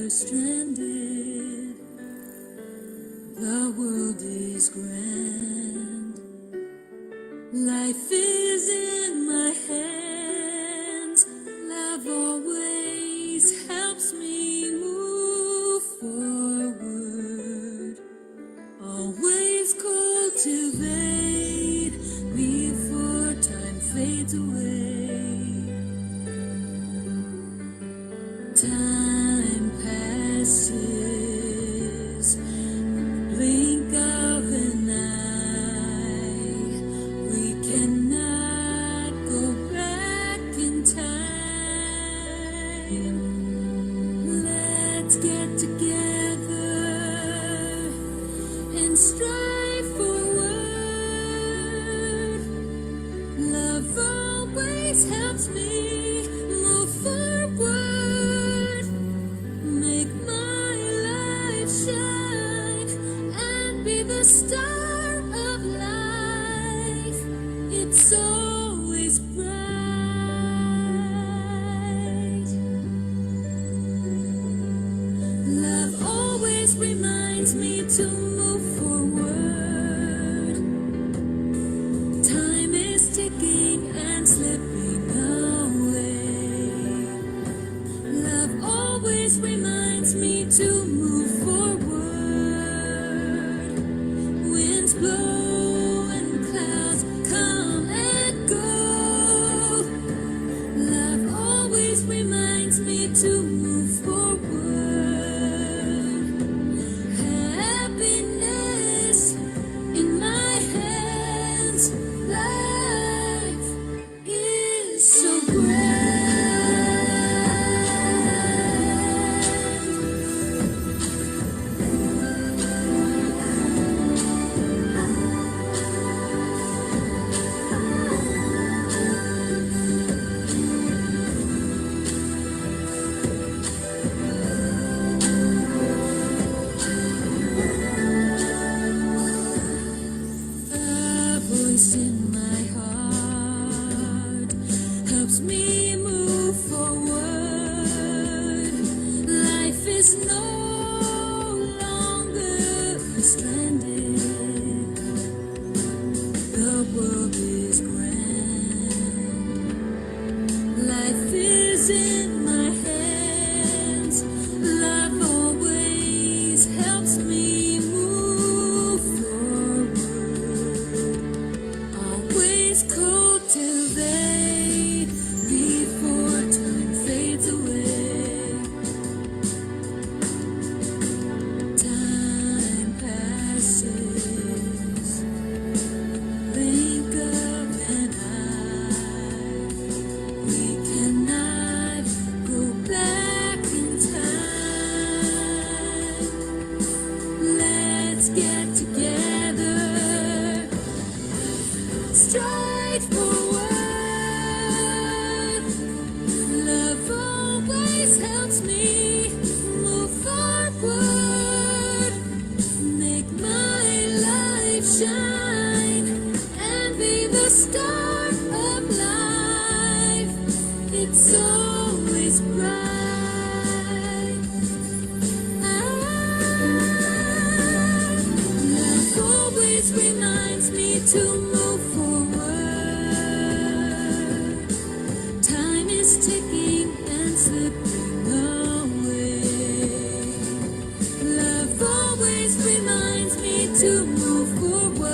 longer stranded. The world is grand. Life is in my hands. Love always helps me move forward. Always cultivate before time fades away. Time passes, blink of an eye. We cannot go back in time. Let's get together and strive forward. Love always helps me move forward. Make my life shine and be the star of life. It's always bright. Love always reminds me to move forward. Time is ticking and slipping away. Love always reminds me to move forward. Winds blow and clouds come and go. Love always reminds me to move forward. Happiness in my hands. Life is so grand. A voice in my heart helps me move forward. Life is no longer stranded. The world is grand. Life is in my hands. Love always helps me move forward. Always cultivate before time fades away. Time passes, blink of an eye. We cannot go back in time. Let's get together, stride forward. Love always helps me move forward. Make my life shine and be the star of life. It's always bright. Love always reminds me to move forward. Time is ticking and slipping away. Love always reminds me to move forward.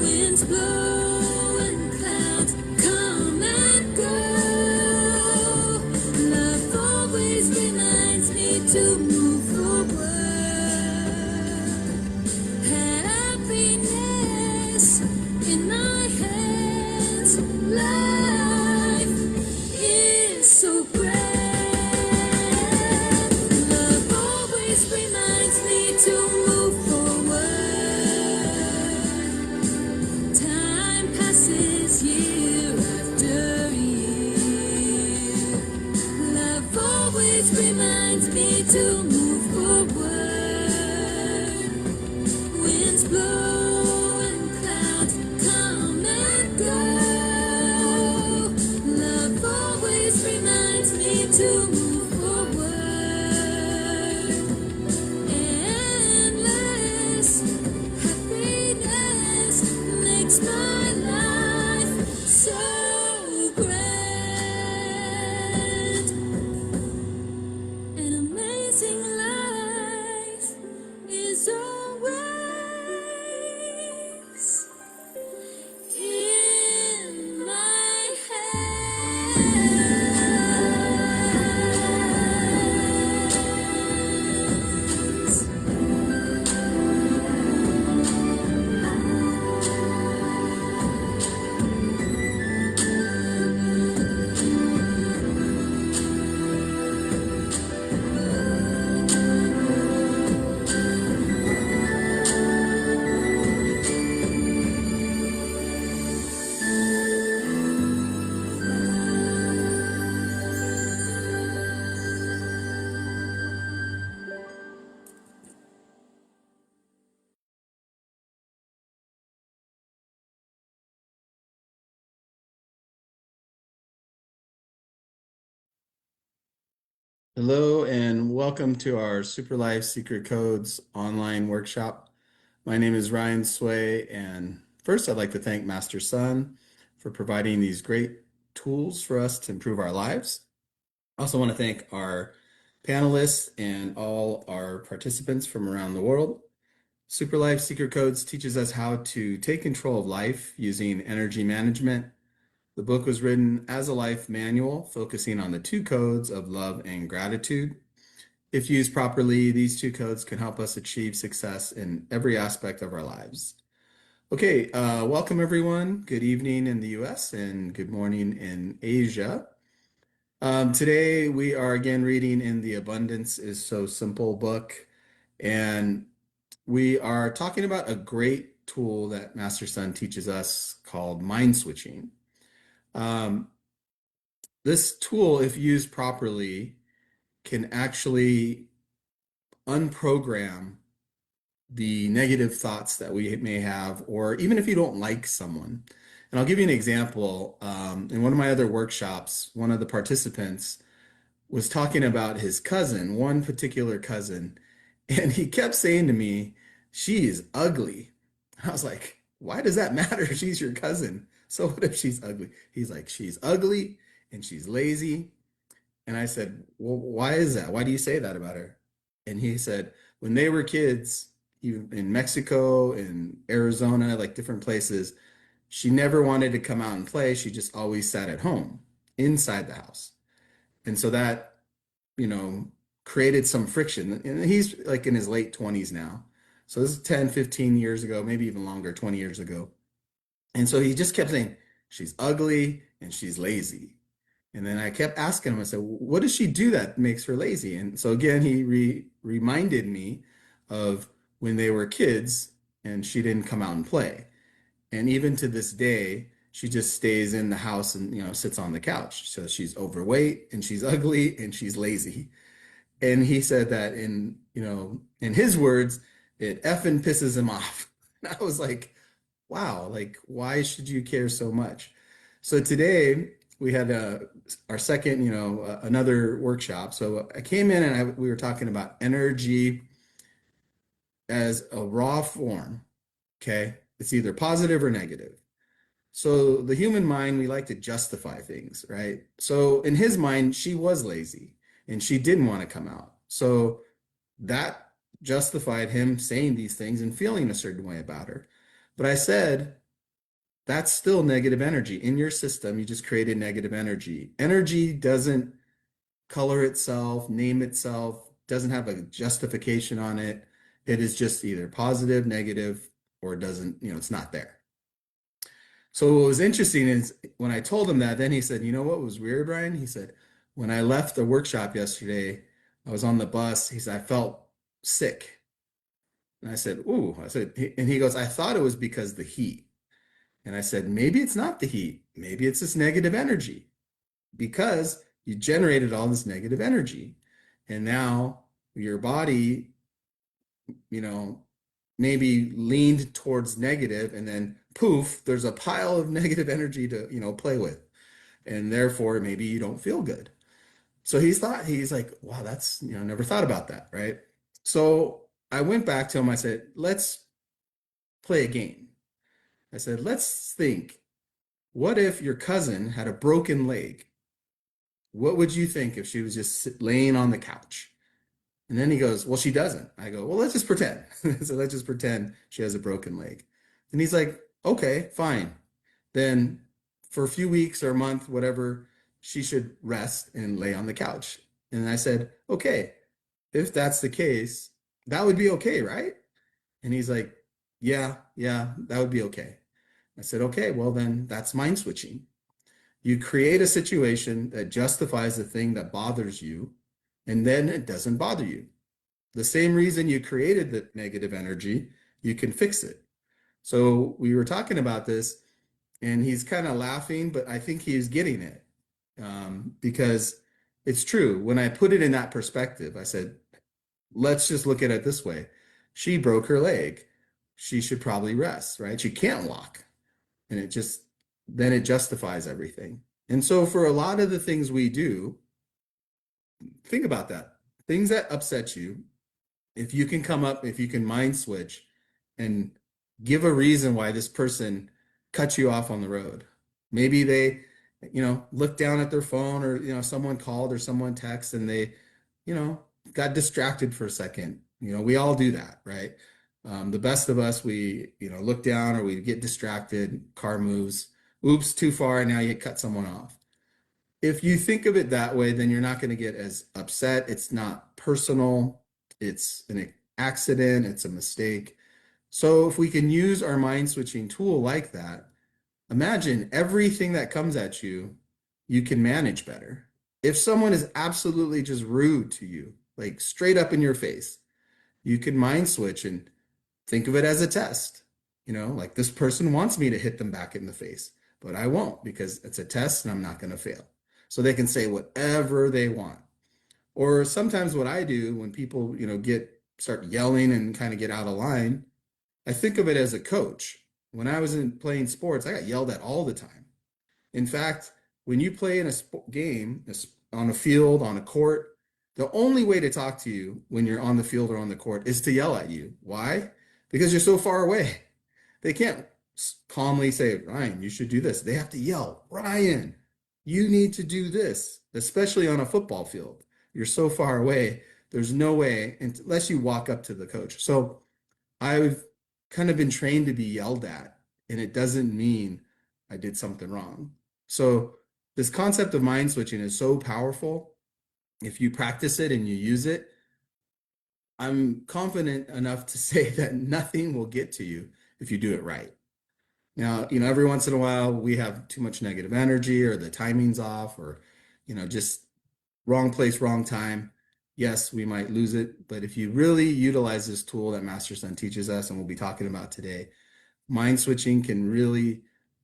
Winds blow and clouds come and go. Love always reminds me to move forward. Happiness Hello and welcome to our Super Life Secret Codes online workshop. My name is Ryan Sway, and first I'd like to thank Master Sun for providing these great tools for us to improve our lives. I also want to thank our panelists and all our participants from around the world. Super Life Secret Codes teaches us how to take control of life using energy management. The book was written as a life manual, focusing on the two codes of love and gratitude. If used properly, these two codes can help us achieve success in every aspect of our lives. Okay, welcome everyone. Good evening in the US and good morning in Asia. Today we are again reading in the Abundance is So Simple book, and we are talking about a great tool that Master Sun teaches us called mind switching. Um, this tool, if used properly, can actually unprogram the negative thoughts that we may have, or even if you don't like someone. And I'll give you an example. In one of my other workshops, one of the participants was talking about his cousin, one particular cousin, and he kept saying to me, "She is ugly." I was like, "Why does that matter? She's your cousin. So what if she's ugly?" He's like, "She's ugly and she's lazy." And I said, "Well, why is that? Why do you say that about her?" And he said, when they were kids, even in Mexico, in Arizona, like different places, she never wanted to come out and play. She just always sat at home inside the house. And so that, you know, created some friction. And he's like in his late 20s now. So this is 10, 15 years ago, maybe even longer, 20 years ago. And so he just kept saying, she's ugly and she's lazy. And then I kept asking him, I said, what does she do that makes her lazy? And so again, he reminded me of when they were kids and she didn't come out and play. And even to this day, she just stays in the house and, sits on the couch. So she's overweight and she's ugly and she's lazy. And he said that in his words, it effing pisses him off. And I was like, wow, like, why should you care so much? So today we had our second, another workshop. So I came in and we were talking about energy as a raw form. Okay. It's either positive or negative. So the human mind, we like to justify things, right? So in his mind, she was lazy and she didn't want to come out. So that justified him saying these things and feeling a certain way about her. But I said, that's still negative energy. In your system, you just created negative energy. Energy doesn't color itself, name itself, doesn't have a justification on it. It is just either positive, negative, or it doesn't, it's not there. So what was interesting is when I told him that, then he said, you know what was weird, Ryan? He said, when I left the workshop yesterday, I was on the bus. He said, I felt sick. And I said, ooh, and he goes, I thought it was because the heat. And I said, maybe it's not the heat. Maybe it's this negative energy because you generated all this negative energy. And now your body, you know, maybe leaned towards negative and then poof, there's a pile of negative energy to, play with. And therefore, maybe you don't feel good. So he's like, wow, that's, never thought about that. Right. So I went back to him. I said, let's play a game. I said, let's think, what if your cousin had a broken leg? What would you think if she was just laying on the couch? And then he goes, well, she doesn't. I go, well, let's just pretend. So let's just pretend she has a broken leg. And he's like, okay, fine. Then for a few weeks or a month, whatever, she should rest and lay on the couch. And I said, okay, if that's the case, that would be okay, right? And he's like, yeah, that would be okay. I said, okay, well, then that's mind switching. You create a situation that justifies the thing that bothers you, and then it doesn't bother you. The same reason you created the negative energy, you can fix it. So we were talking about this, and he's kind of laughing, but I think he's getting it because it's true. When I put it in that perspective, I said, let's just look at it this way. She broke her leg. She should probably rest, right? She can't walk. And then it justifies everything. And so for a lot of the things we do, think about that. Things that upset you, if you can come up, if you can mind switch and give a reason why this person cut you off on the road. Maybe they, looked down at their phone or, someone called or someone texted and they, you know, got distracted for a second. We all do that, right? The best of us, we, look down or we get distracted, car moves, oops, too far, and now you cut someone off. If you think of it that way, then you're not going to get as upset. It's not personal. It's an accident. It's a mistake. So if we can use our mind switching tool like that, imagine everything that comes at you, you can manage better. If someone is absolutely just rude to you, like straight up in your face, you can mind switch and think of it as a test. Like this person wants me to hit them back in the face, but I won't because it's a test and I'm not going to fail. So they can say whatever they want. Or sometimes what I do when people, start yelling and kind of get out of line, I think of it as a coach. When I was playing sports, I got yelled at all the time. In fact, when you play in a game on a field, on a court, the only way to talk to you when you're on the field or on the court is to yell at you. Why? Because you're so far away. They can't calmly say, Ryan, you should do this. They have to yell, Ryan, you need to do this, especially on a football field. You're so far away. There's no way unless you walk up to the coach. So I've kind of been trained to be yelled at, and it doesn't mean I did something wrong. So this concept of mind switching is so powerful. If you practice it and you use it, I'm confident enough to say that nothing will get to you if you do it right. Now, every once in a while we have too much negative energy or the timing's off or, just wrong place, wrong time. Yes, we might lose it, but if you really utilize this tool that Master Sun teaches us and we'll be talking about today, mind switching can really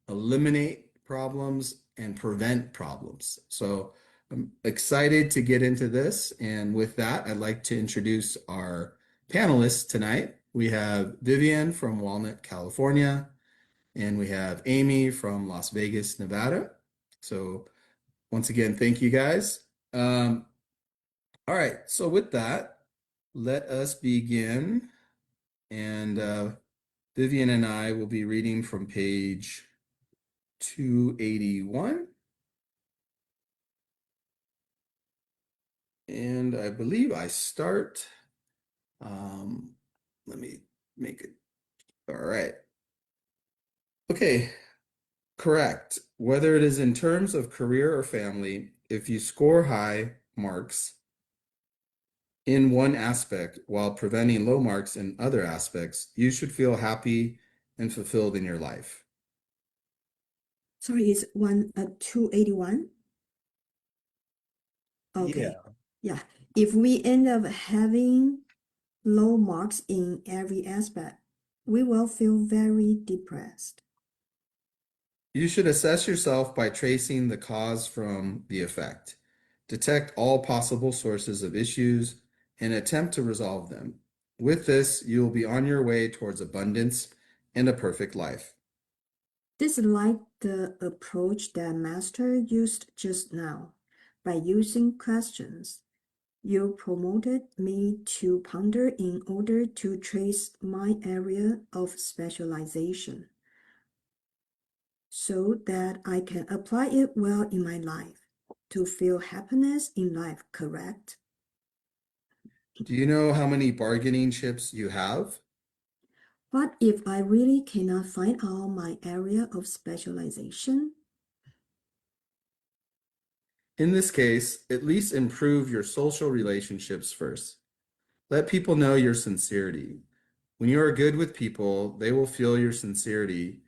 eliminate problems and prevent problems. So I'm excited to get into this. And with that, I'd like to introduce our panelists tonight. We have Vivian from Walnut, California, and we have Amy from Las Vegas, Nevada. So once again, thank you guys. All right, so with that, let us begin. And Vivian and I will be reading from page 281. And I believe I start. Let me make it. All right. Okay, correct. Whether it is in terms of career or family, if you score high marks in one aspect while preventing low marks in other aspects, you should feel happy and fulfilled in your life. Sorry, it's 281? Okay. Yeah. If we end up having low marks in every aspect, we will feel very depressed. You should assess yourself by tracing the cause from the effect. Detect all possible sources of issues and attempt to resolve them. With this, you will be on your way towards abundance and a perfect life. This is like the approach that Master used just now. By using questions, you promoted me to ponder in order to trace my area of specialization so that I can apply it well in my life to feel happiness in life, correct? Do you know how many bargaining chips you have? What if I really cannot find out my area of specialization? In this case, at least improve your social relationships first. Let people know your sincerity. When you are good with people, they will feel your sincerity.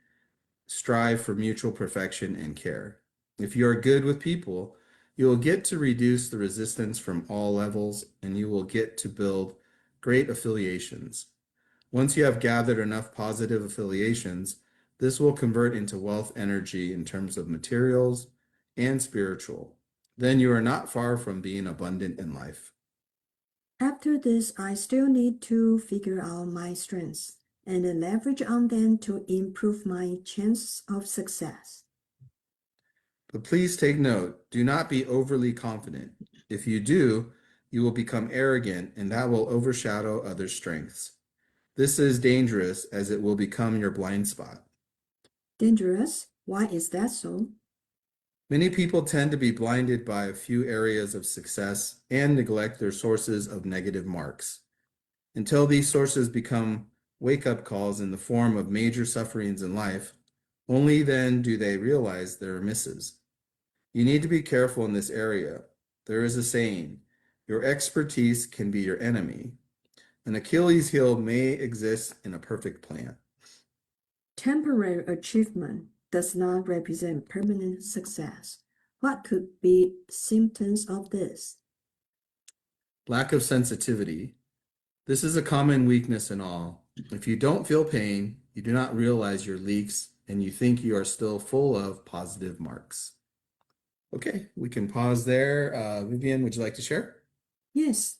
Strive for mutual perfection and care. If you are good with people, you will get to reduce the resistance from all levels and you will get to build great affiliations. Once you have gathered enough positive affiliations, this will convert into wealth energy in terms of materials and spiritual. Then you are not far from being abundant in life. After this, I still need to figure out my strengths and leverage on them to improve my chances of success. But please take note, do not be overly confident. If you do, you will become arrogant, and that will overshadow other strengths. This is dangerous as it will become your blind spot. Dangerous? Why is that so? Many people tend to be blinded by a few areas of success and neglect their sources of negative marks. Until these sources become wake-up calls in the form of major sufferings in life, only then do they realize their misses. You need to be careful in this area. There is a saying, your expertise can be your enemy. An Achilles heel may exist in a perfect plan. Temporary achievement does not represent permanent success. What could be symptoms of this? Lack of sensitivity. This is a common weakness in all. If you don't feel pain, you do not realize your leaks, and you think you are still full of positive marks. Okay, we can pause there. Vivian, would you like to share? Yes.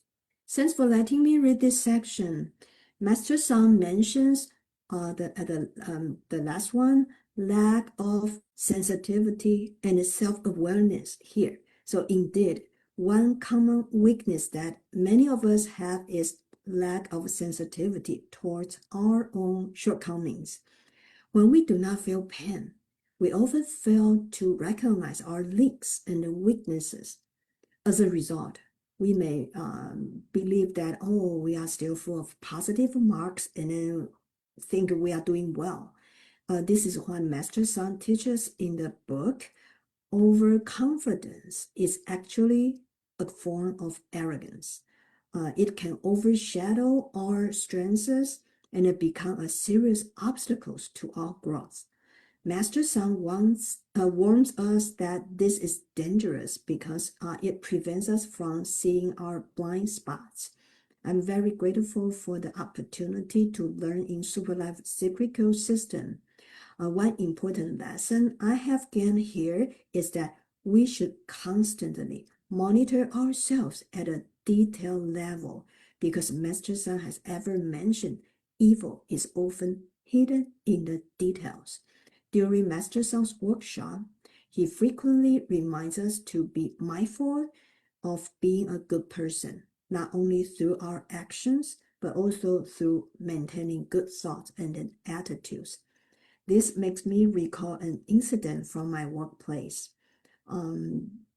Thanks for letting me read this section. Master Song mentions the last one, lack of sensitivity and self-awareness here. So indeed, one common weakness that many of us have is lack of sensitivity towards our own shortcomings. When we do not feel pain, we often fail to recognize our leaks and weaknesses. As a result, we may believe that, oh, we are still full of positive marks and then think we are doing well. This is what Master Sun teaches in the book. Overconfidence is actually a form of arrogance. It can overshadow our strengths and become a serious obstacle to our growth. Master Sun warns us that this is dangerous because it prevents us from seeing our blind spots. I'm very grateful for the opportunity to learn in Superlife Secret Code system. One important lesson I have gained here is that we should constantly monitor ourselves at a detailed level because Master Sun has ever mentioned evil is often hidden in the details. During Master Sun's workshop, he frequently reminds us to be mindful of being a good person, not only through our actions, but also through maintaining good thoughts and attitudes. This makes me recall an incident from my workplace.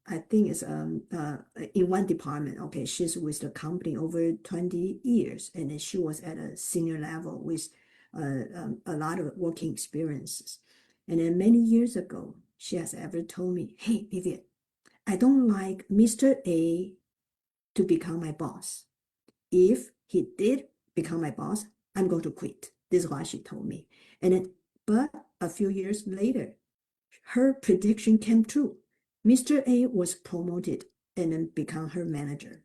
I think it's in one department. Okay, she's with the company over 20 years, and then she was at a senior level with a lot of working experiences. And then many years ago, she has ever told me, "Hey, Vivian, I don't like Mr. A to become my boss. If he did become my boss, I'm going to quit." This is what she told me. And then, but a few years later, her prediction came true. Mr. A was promoted and then become her manager.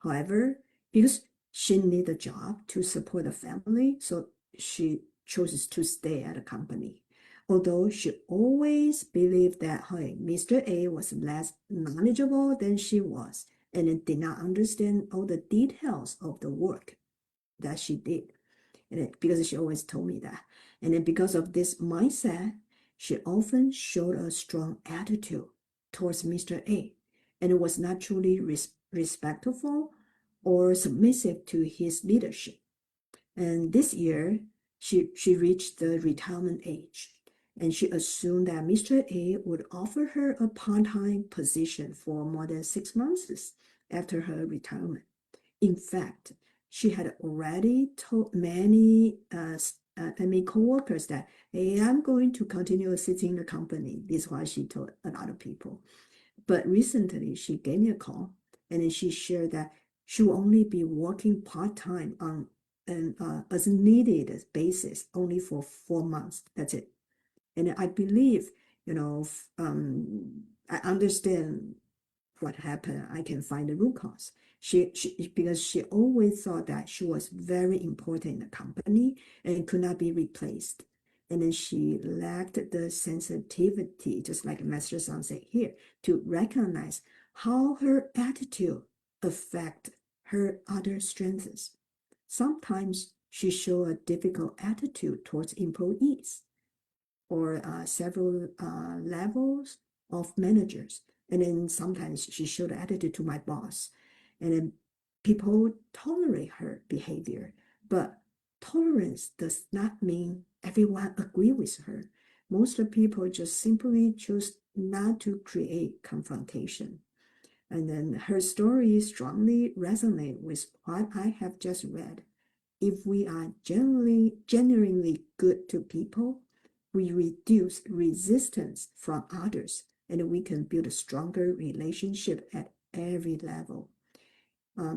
However, because she needed a job to support the family, so she chose to stay at the company. Although she always believed that hey, Mr. A was less knowledgeable than she was and did not understand all the details of the work that she did. And because she always told me that. And then because of this mindset, she often showed a strong attitude towards Mr. A and was naturally respectful or submissive to his leadership. And this year, she reached the retirement age, and she assumed that Mr. A would offer her a part-time position for more than 6 months after her retirement. In fact, she had already told many co-workers that, hey, I'm going to continue sitting in the company. This is what she told a lot of people. But recently, she gave me a call, and then she shared that she will only be working part-time on an as needed basis, only for 4 months. That's it. And I believe, I understand what happened. I can find the root cause. She because she always thought that she was very important in the company and could not be replaced. And then she lacked the sensitivity, just like Master Sun said here, to recognize how her attitude affect her other strengths. Sometimes she showed a difficult attitude towards employees or several levels of managers. And then sometimes she showed attitude to my boss. And then people tolerate her behavior. But tolerance does not mean everyone agree with her. Most of the people just simply choose not to create confrontation. And then her story strongly resonate with what I have just read. If we are genuinely good to people, we reduce resistance from others, and we can build a stronger relationship at every level.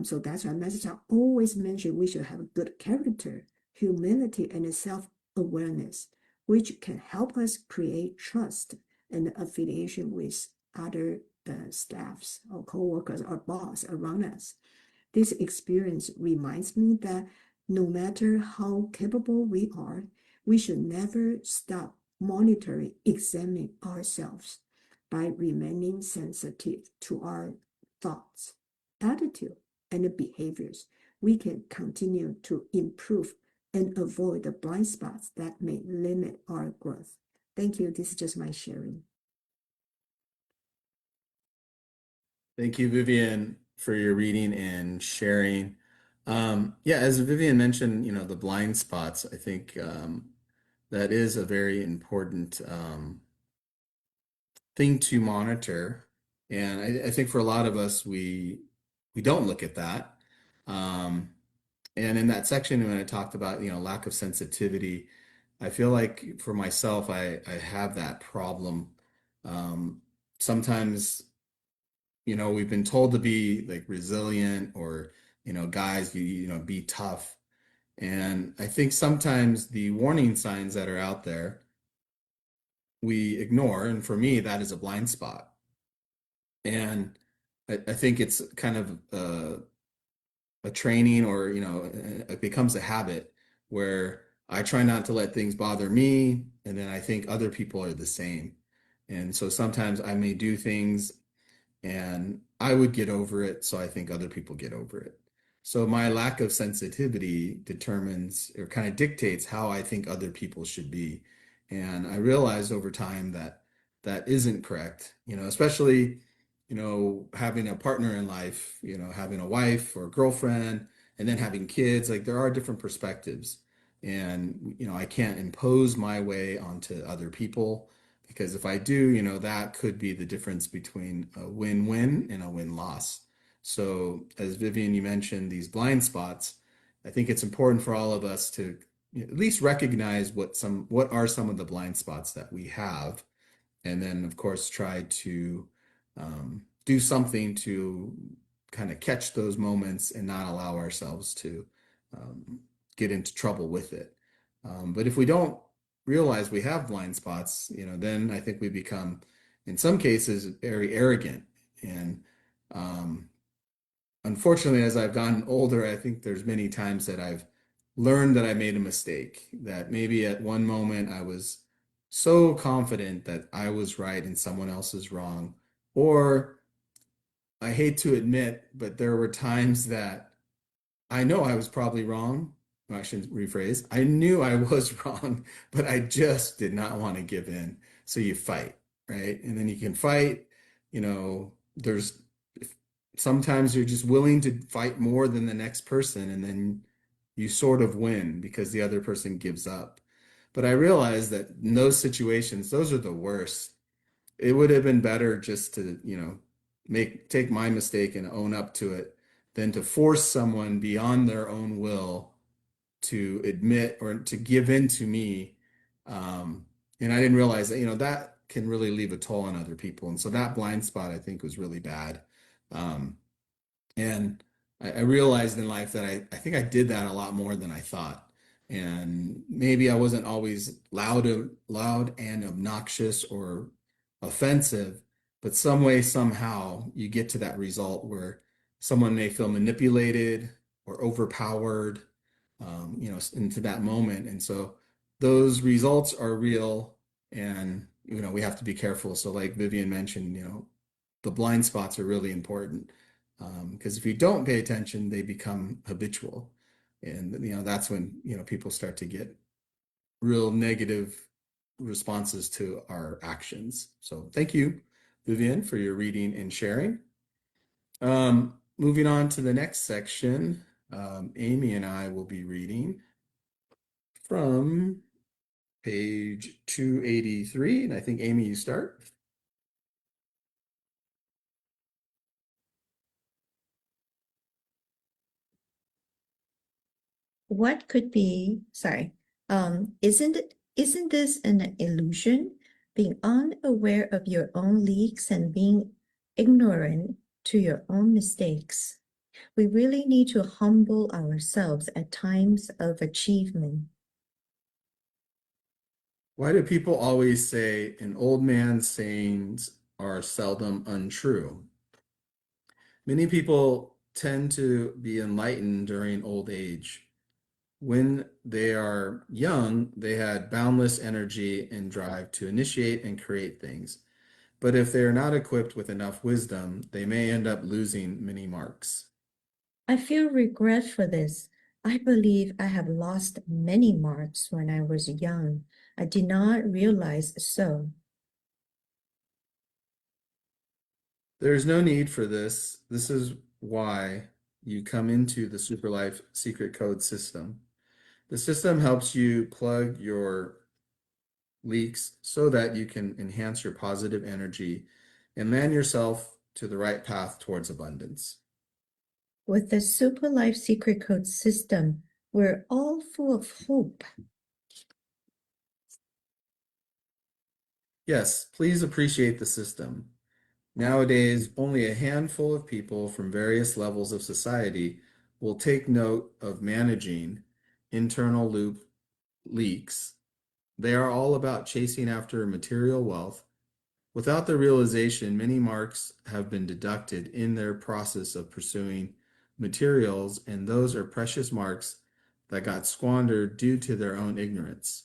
So that's why message I always mention we should have a good character, humility, and self-awareness, which can help us create trust and affiliation with other staffs or co-workers or boss around us. This experience reminds me that no matter how capable we are, we should never stop monitoring, examining ourselves by remaining sensitive to our thoughts, attitude, and behaviors. We can continue to improve and avoid the blind spots that may limit our growth. Thank you. This is just my sharing. Thank you, Vivian, for your reading and sharing. Yeah, as Vivian mentioned, the blind spots, I think that is a very important thing to monitor. And I think for a lot of us, we don't look at that. Um, and in that section, when I talked about, lack of sensitivity, I feel like for myself, I have that problem. Um, Sometimes we've been told to be like resilient or, guys, be tough. And I think sometimes the warning signs that are out there, we ignore. And for me, that is a blind spot. And I think it's kind of a training or, it becomes a habit where I try not to let things bother me. And then I think other people are the same. And so sometimes I may do things and I would get over it, so I think other people get over it. So my lack of sensitivity determines or kind of dictates how I think other people should be. And I realized over time that that isn't correct, especially, having a partner in life, having a wife or a girlfriend, and then having kids, like there are different perspectives. And, I can't impose my way onto other people because if I do, that could be the difference between a win-win and a win-loss. So, as Vivian, you mentioned these blind spots, I think it's important for all of us to at least recognize what are some of the blind spots that we have, and then of course try to do something to kind of catch those moments and not allow ourselves to um, get into trouble with it. But if we don't realize we have blind spots, then I think we become, in some cases, very arrogant. And unfortunately, as I've gotten older, I think there's many times that I've learned that I made a mistake, that maybe at one moment I was so confident that I was right and someone else is wrong. Or I hate to admit, but there were times that I know I was probably wrong. Well, I shouldn't rephrase. I knew I was wrong, but I just did not want to give in. So you fight, right? And then you can fight, there's sometimes you're just willing to fight more than the next person, and then you sort of win because the other person gives up. But I realized that in those situations, those are the worst. It would have been better just to, take my mistake and own up to it than to force someone beyond their own will to admit or to give in to me. And I didn't realize that, that can really leave a toll on other people. And so that blind spot, I think, was really bad. Um, and I realized in life that I think I did that a lot more than I thought. And maybe I wasn't always loud and obnoxious or offensive, but some way, somehow, you get to that result where someone may feel manipulated or overpowered, into that moment. And so those results are real, and we have to be careful. So, like Vivian mentioned, the blind spots are really important because if you don't pay attention, they become habitual, and that's when people start to get real negative responses to our actions. So thank you Vivian, for your reading and sharing. Moving on to the next section, Amy and I will be reading from page 283, and I think, Amy, you start. What could be, sorry, isn't this an illusion? Being unaware of your own leaks and being ignorant to your own mistakes. We really need to humble ourselves at times of achievement. Why do people always say an old man's sayings are seldom untrue? Many people tend to be enlightened during old age. When they are young, they had boundless energy and drive to initiate and create things. But if they are not equipped with enough wisdom, they may end up losing many marks. I feel regret for this. I believe I have lost many marks when I was young. I did not realize so. There's no need for this. This is why you come into the Superlife Secret Code system. The system helps you plug your leaks so that you can enhance your positive energy and land yourself to the right path towards abundance. With the Super Life Secret Code system, we're all full of hope. Yes, please appreciate the system. Nowadays, only a handful of people from various levels of society will take note of managing internal loop leaks. They are all about chasing after material wealth. Without the realization, many marks have been deducted in their process of pursuing materials, and those are precious marks that got squandered due to their own ignorance.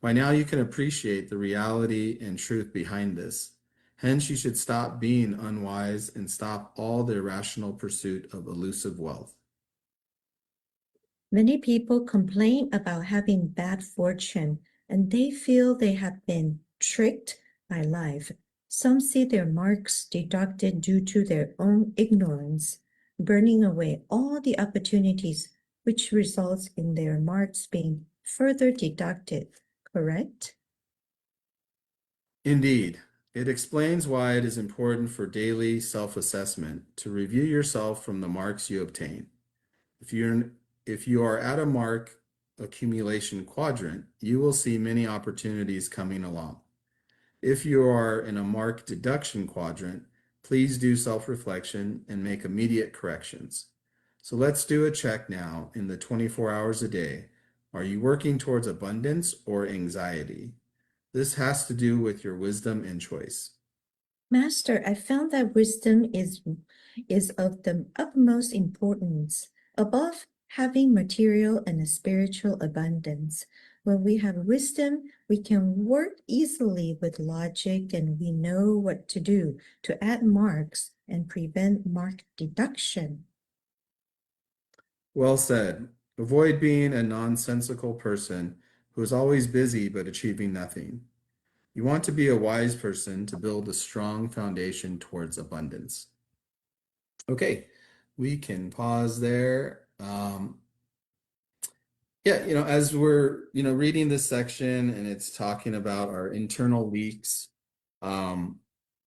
By now, you can appreciate the reality and truth behind this. Hence, you should stop being unwise and stop all the irrational pursuit of elusive wealth. Many people complain about having bad fortune, and they feel they have been tricked by life. Some see their marks deducted due to their own ignorance, burning away all the opportunities, which results in their marks being further deducted, correct? Indeed, it explains why it is important for daily self-assessment to review yourself from the marks you obtain. If you are at a mark accumulation quadrant, you will see many opportunities coming along. If you are in a mark deduction quadrant, please do self-reflection and make immediate corrections. So let's do a check now in the 24 hours a day. Are you working towards abundance or anxiety? This has to do with your wisdom and choice. Master, I found that wisdom is of the utmost importance, above having material and a spiritual abundance. When we have wisdom, we can work easily with logic and we know what to do to add marks and prevent mark deduction. Well said. Avoid being a nonsensical person who is always busy but achieving nothing. You want to be a wise person to build a strong foundation towards abundance. Okay, we can pause there. Yeah, as we're, reading this section and it's talking about our internal leaks, and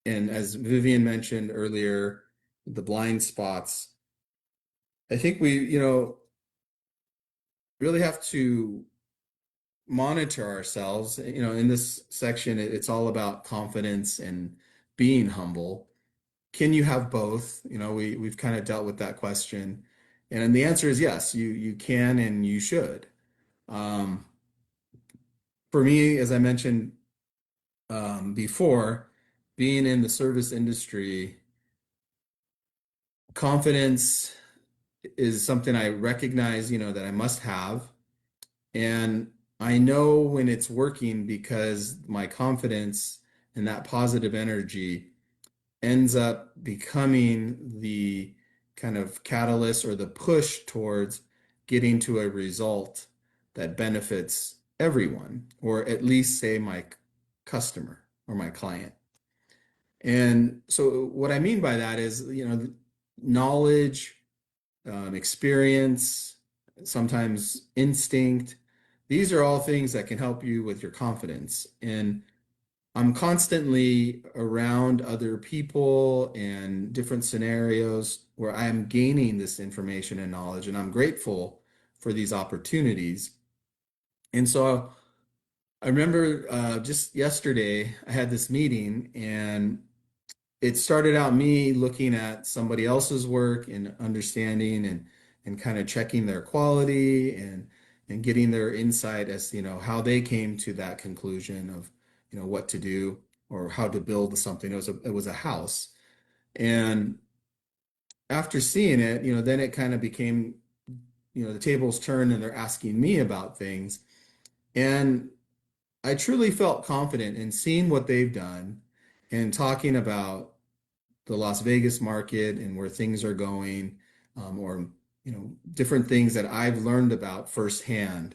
as Vivian mentioned earlier, the blind spots, I think we, really have to monitor ourselves. In this section, it's all about confidence and being humble. Can you have both? We've kind of dealt with that question. And the answer is yes, you can and you should. Um, for me, as I mentioned before, being in the service industry, confidence is something I recognize, that I must have. And I know when it's working because my confidence and that positive energy ends up becoming the kind of catalyst or the push towards getting to a result that benefits everyone, or at least say my customer or my client. And so what I mean by that is, knowledge, experience, sometimes instinct. These are all things that can help you with your confidence. And I'm constantly around other people and different scenarios where I'm gaining this information and knowledge, and I'm grateful for these opportunities. And so I remember just yesterday, I had this meeting, and it started out me looking at somebody else's work and understanding and kind of checking their quality and getting their insight as how they came to that conclusion of what to do or how to build something. It was a house. And after seeing it, then it kind of became, the tables turned and they're asking me about things. And I truly felt confident in seeing what they've done and talking about the Las Vegas market and where things are going, or different things that I've learned about firsthand.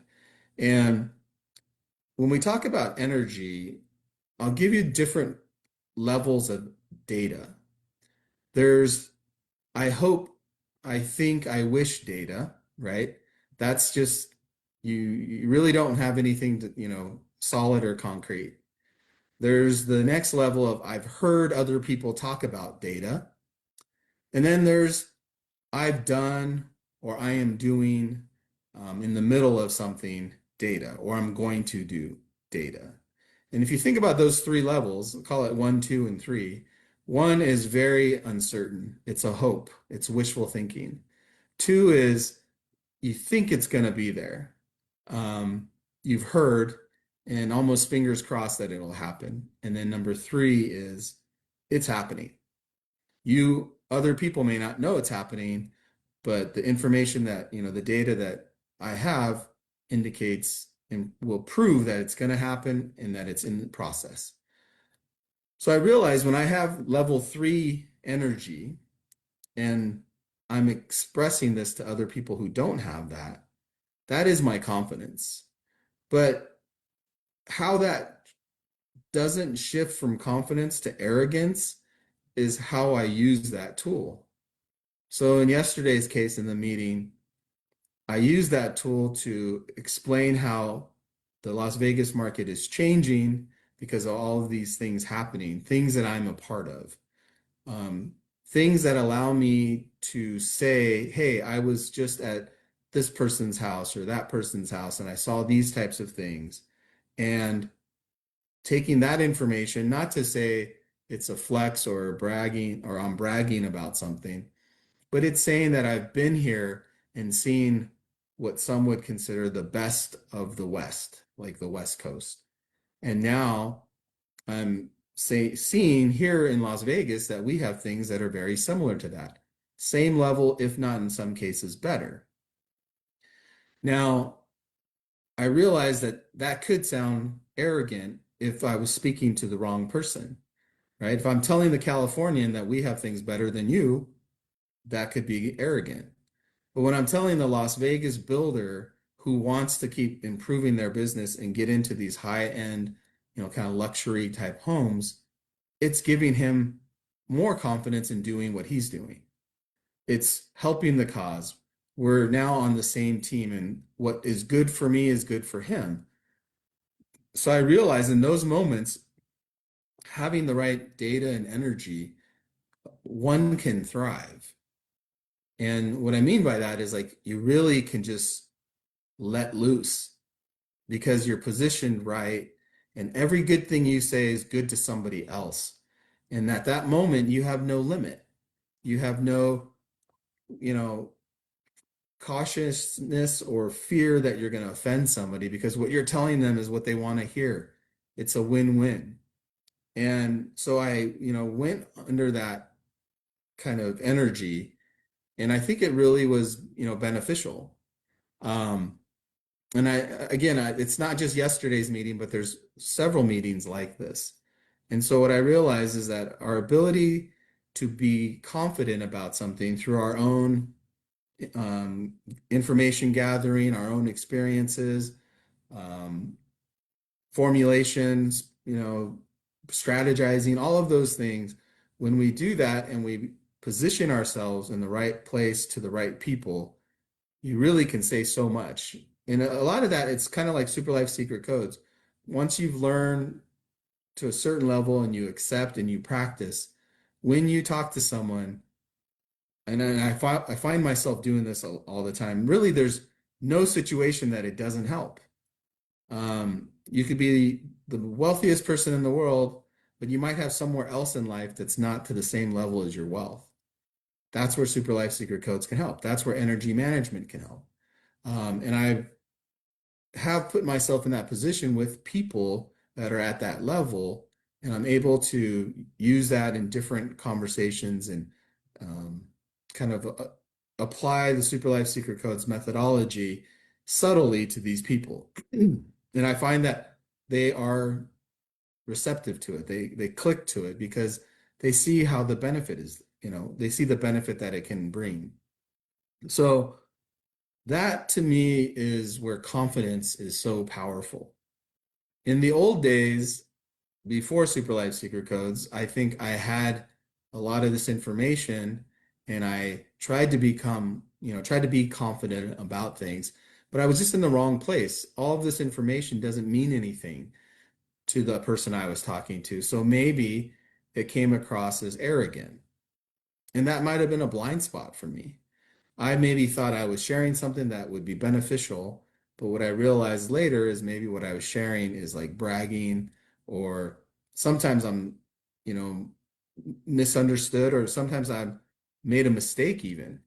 And when we talk about energy, I'll give you different levels of data. There's, I hope, I think, I wish data, right? That's just you really don't have anything to, solid or concrete. There's the next level of I've heard other people talk about data. And then there's I've done or I am doing in the middle of something data, or I'm going to do data. And if you think about those three levels, call it 1, 2, and 3, 1 is very uncertain. It's a hope. It's wishful thinking. 2 is you think it's going to be there. You've heard and almost fingers crossed that it'll happen. And then number 3 is it's happening. Other people may not know it's happening, but the information that, the data that I have indicates and will prove that it's going to happen and that it's in the process. So I realize when I have level 3 energy and I'm expressing this to other people who don't have that, that is my confidence. But how that doesn't shift from confidence to arrogance is how I use that tool. So in yesterday's case in the meeting, I used that tool to explain how the Las Vegas market is changing because of all of these things happening, things that I'm a part of, things that allow me to say, hey, I was just at this person's house or that person's house, and I saw these types of things. And taking that information, not to say it's a flex or bragging or I'm bragging about something, but it's saying that I've been here and seen what some would consider the best of the West, like the West Coast. And now I'm seeing here in Las Vegas that we have things that are very similar to that. Same level, if not in some cases better. Now, I realize that that could sound arrogant if I was speaking to the wrong person, right? If I'm telling the Californian that we have things better than you, that could be arrogant. But when I'm telling the Las Vegas builder who wants to keep improving their business and get into these high-end, kind of luxury type homes, it's giving him more confidence in doing what he's doing. It's helping the cause. We're now on the same team, and what is good for me is good for him. So I realize in those moments, having the right data and energy, one can thrive. And what I mean by that is like you really can just let loose because you're positioned right, and every good thing you say is good to somebody else. And at that moment, you have no limit. You have no, cautiousness or fear that you're going to offend somebody because what you're telling them is what they want to hear. It's a win-win. And so I, went under that kind of energy, and I think it really was, beneficial. And it's not just yesterday's meeting, but there's several meetings like this. And so what I realize is that our ability to be confident about something through our own information gathering, our own experiences, formulations, strategizing, all of those things. When we do that and we position ourselves in the right place to the right people, you really can say so much. And a lot of that, it's kind of like Super Life Secret Codes. Once you've learned to a certain level and you accept and you practice, when you talk to someone, and I find myself doing this all the time, really, there's no situation that it doesn't help. You could be the wealthiest person in the world, but you might have somewhere else in life that's not to the same level as your wealth. That's where Super Life Secret Codes can help. That's where energy management can help. And I have put myself in that position with people that are at that level, and I'm able to use that in different conversations and kind of apply the Super Life Secret Codes methodology subtly to these people. And I find that they are receptive to it. They click to it because they see how the benefit is, they see the benefit that it can bring. So that to me is where confidence is so powerful. In the old days, before Super Life Secret Codes, I think I had a lot of this information and I tried to be confident about things, but I was just in the wrong place. All of this information doesn't mean anything to the person I was talking to. So maybe it came across as arrogant. And that might have been a blind spot for me. I maybe thought I was sharing something that would be beneficial, but what I realized later is maybe what I was sharing is like bragging, or sometimes I'm, misunderstood, or sometimes I've made a mistake even.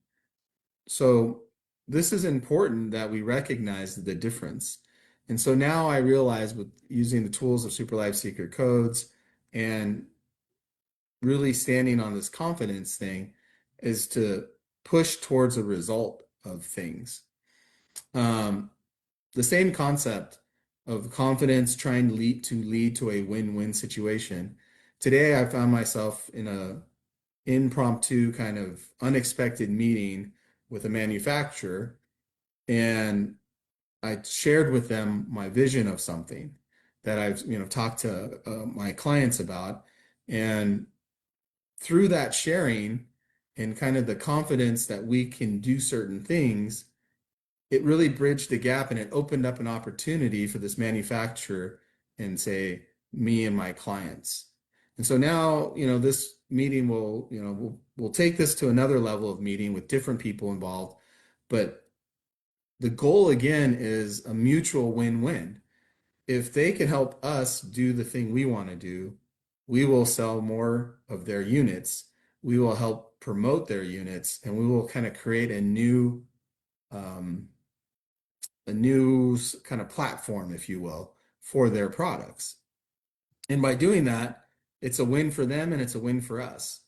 So this is important that we recognize the difference. And so now I realize with using the tools of Super Life Secret Codes and really standing on this confidence thing is to push towards a result of things. The same concept of confidence trying to lead to a win-win situation. Today, I found myself in a impromptu kind of unexpected meeting with a manufacturer, and I shared with them my vision of something that I've talked to my clients about, and through that sharing and kind of the confidence that we can do certain things, it really bridged the gap and it opened up an opportunity for this manufacturer and say me and my clients. And so now, this meeting we'll take this to another level of meeting with different people involved, but the goal again is a mutual win-win. If they can help us do the thing we want to do, we will sell more of their units. We will help promote their units, and we will kind of create a new kind of platform, if you will, for their products. And by doing that, it's a win for them and it's a win for us.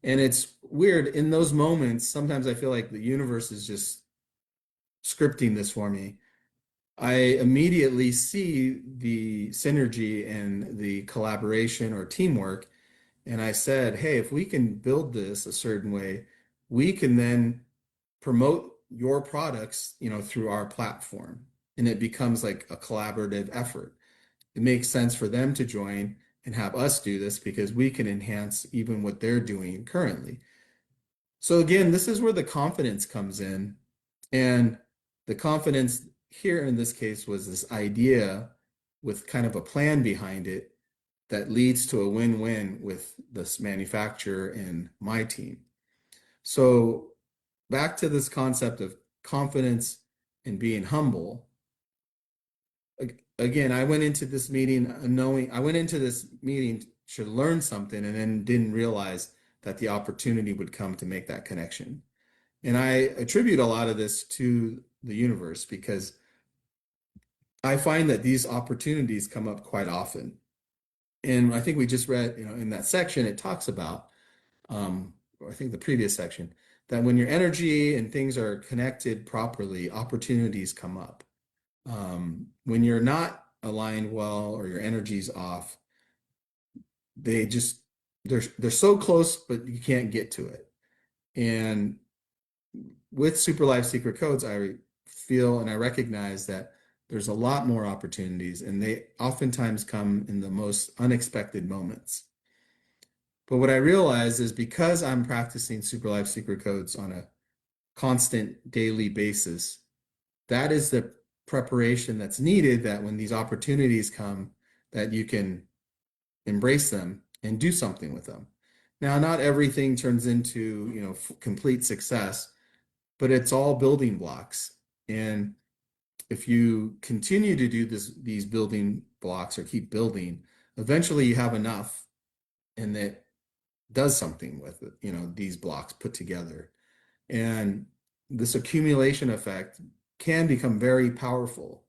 And it's weird in those moments. Sometimes I feel like the universe is just scripting this for me. I immediately see the synergy and the collaboration or teamwork. And I said, hey, if we can build this a certain way, we can then promote your products, through our platform. And it becomes like a collaborative effort. It makes sense for them to join and have us do this because we can enhance even what they're doing currently. So again, this is where the confidence comes in. And the confidence here in this case was this idea with kind of a plan behind it that leads to a win-win with this manufacturer and my team. So back to this concept of confidence and being humble. Again, I went into this meeting to learn something and then didn't realize that the opportunity would come to make that connection. And I attribute a lot of this to the universe because I find that these opportunities come up quite often. And I think we just read, in that section, it talks about, I think the previous section, that when your energy and things are connected properly, opportunities come up. When you're not aligned well or your energy's off, they're so close, but you can't get to it. And with Super Life Secret Codes, I feel and I recognize that there's a lot more opportunities, and they oftentimes come in the most unexpected moments. But what I realize is because I'm practicing Super Life Secret Codes on a constant daily basis, that is the preparation that's needed, that when these opportunities come, that you can embrace them and do something with them. Now, not everything turns into, complete success, but it's all building blocks. And if you continue to do these building blocks or keep building, eventually you have enough, and that does something with it, these blocks put together. And this accumulation effect can become very powerful.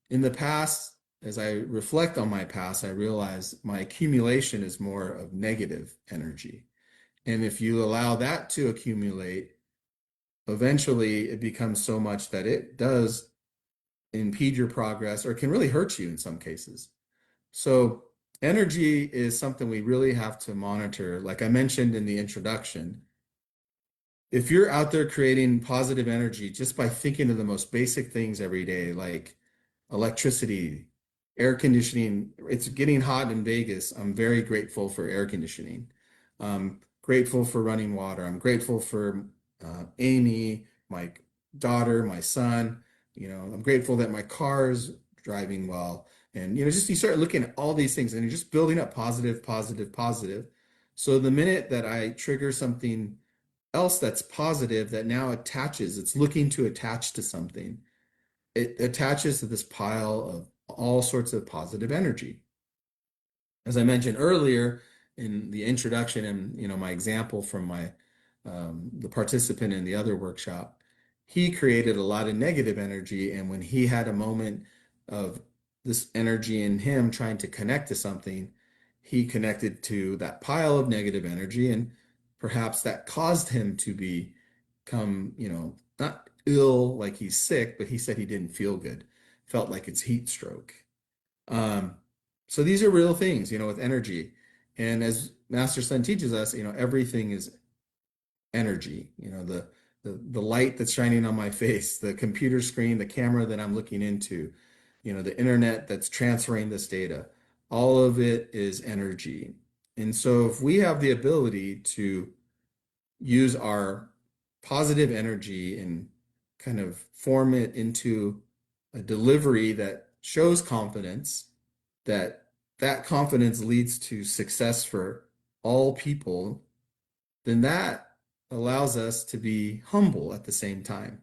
In the past, as I reflect on my past, I realize my accumulation is more of negative energy. And if you allow that to accumulate, eventually it becomes so much that it does impede your progress or can really hurt you in some cases. So energy is something we really have to monitor. Like I mentioned in the introduction, if you're out there creating positive energy just by thinking of the most basic things every day, like electricity, air conditioning. It's getting hot in Vegas. I'm very grateful for air conditioning. I'm grateful for running water. I'm grateful for Amy, my daughter, my son. I'm grateful that my car's driving well. And, just you start looking at all these things and you're just building up positive, positive, positive. So the minute that I trigger something else that's positive that now attaches, it's looking to attach to something, it attaches to this pile of all sorts of positive energy. As I mentioned earlier in the introduction, and my example from my the participant in the other workshop, he created a lot of negative energy, and when he had a moment of this energy in him trying to connect to something, he connected to that pile of negative energy, and perhaps that caused him to become, not ill like he's sick, but he said he didn't feel good, felt like it's heat stroke. So these are real things, with energy. And as Master Sun teaches us, everything is energy. The light that's shining on my face, the computer screen, the camera that I'm looking into, the internet that's transferring this data, all of it is energy. And so if we have the ability to use our positive energy and kind of form it into a delivery that shows confidence, that confidence leads to success for all people, then that allows us to be humble at the same time.